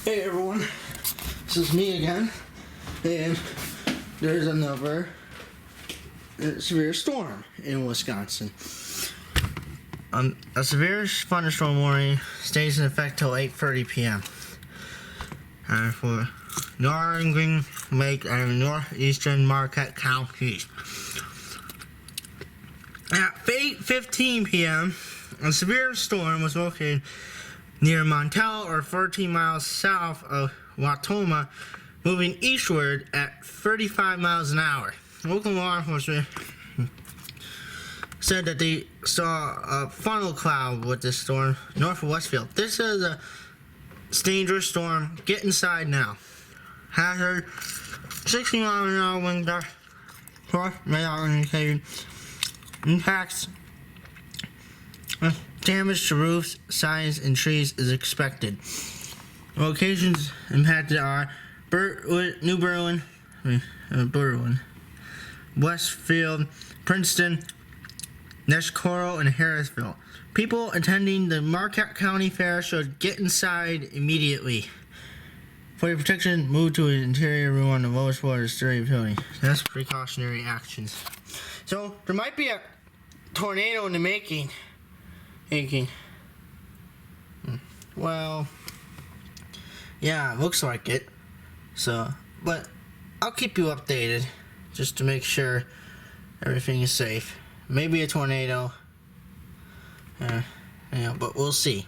Hey everyone, this is me again, and there's another severe storm in Wisconsin. A severe thunderstorm warning stays in effect till 8:30 p.m. For northern Green Lake and northeastern Marquette counties. At 8:15 p.m., a severe storm was located near Montel, or 14 miles south of Wautoma, moving eastward at 35 miles an hour. Local law enforcement said that they saw a funnel cloud with this storm north of Westfield. This is a dangerous storm. Get inside now. Hazard: 60 mile an hour wind gusts. Radar indicated impacts. Damage to roofs, signs, and trees is expected. Locations impacted are New Berlin, Westfield, Princeton, Neshcoro, and Harrisville. People attending the Marquette County Fair should get inside immediately. For your protection, move to an interior room on the lowest floor of the stereo building. That's precautionary actions. So, there might be a tornado in the making. Well, yeah, it looks like it. So, but I'll keep you updated just to make sure everything is safe. Maybe a tornado. But we'll see.